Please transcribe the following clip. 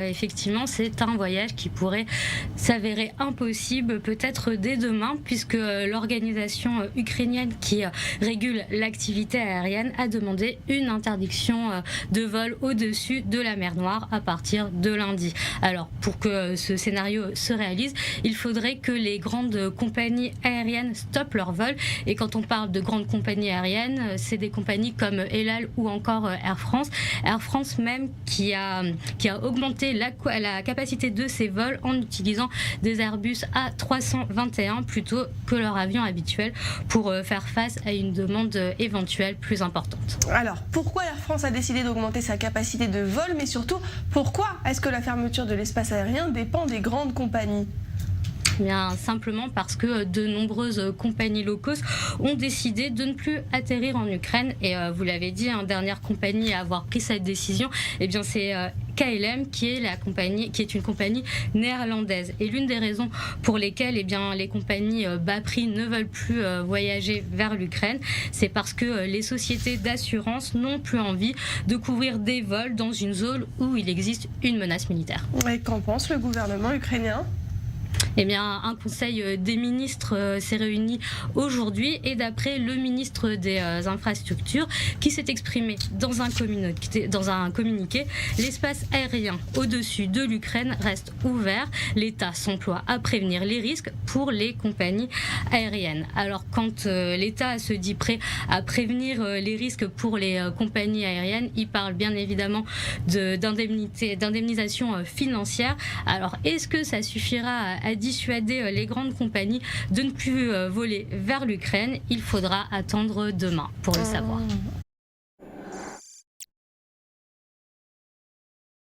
Effectivement, c'est un voyage qui pourrait s'avérer impossible peut-être dès demain, puisque l'organisation ukrainienne qui régule l'activité aérienne a demandé une interdiction de vol au-dessus de la mer Noire à partir de lundi. Alors, pour que ce scénario se réalise, il faudrait que les grandes compagnies aériennes stoppent leur vol. Et quand on parle de grandes compagnies aériennes, c'est des compagnies comme El Al ou encore Air France. Air France même qui a augmenté la capacité de ses vols en utilisant des Airbus A321 plutôt que leur avion habituel pour faire face à une demande éventuelle plus importante. Alors, pourquoi Air France a décidé d'augmenter sa capacité de vol, mais surtout, pourquoi est-ce que la fermeture de l'espace aérien dépend des grandes compagnies ? Bien simplement parce que de nombreuses compagnies low cost ont décidé de ne plus atterrir en Ukraine et vous l'avez dit, dernière compagnie à avoir pris cette décision, eh bien c'est KLM qui est une compagnie néerlandaise. Et l'une des raisons pour lesquelles les compagnies bas prix ne veulent plus voyager vers l'Ukraine, c'est parce que les sociétés d'assurance n'ont plus envie de couvrir des vols dans une zone où il existe une menace militaire. Et qu'en pense le gouvernement ukrainien ? Eh bien, un conseil des ministres s'est réuni aujourd'hui et d'après le ministre des Infrastructures qui s'est exprimé dans un communiqué, l'espace aérien au-dessus de l'Ukraine reste ouvert. L'État s'emploie à prévenir les risques pour les compagnies aériennes. Alors, quand l'État se dit prêt à prévenir les risques pour les compagnies aériennes, il parle bien évidemment d'indemnisation financière. Alors, est-ce que ça suffira à dissuader les grandes compagnies de ne plus voler vers l'Ukraine? Il faudra attendre demain pour le savoir.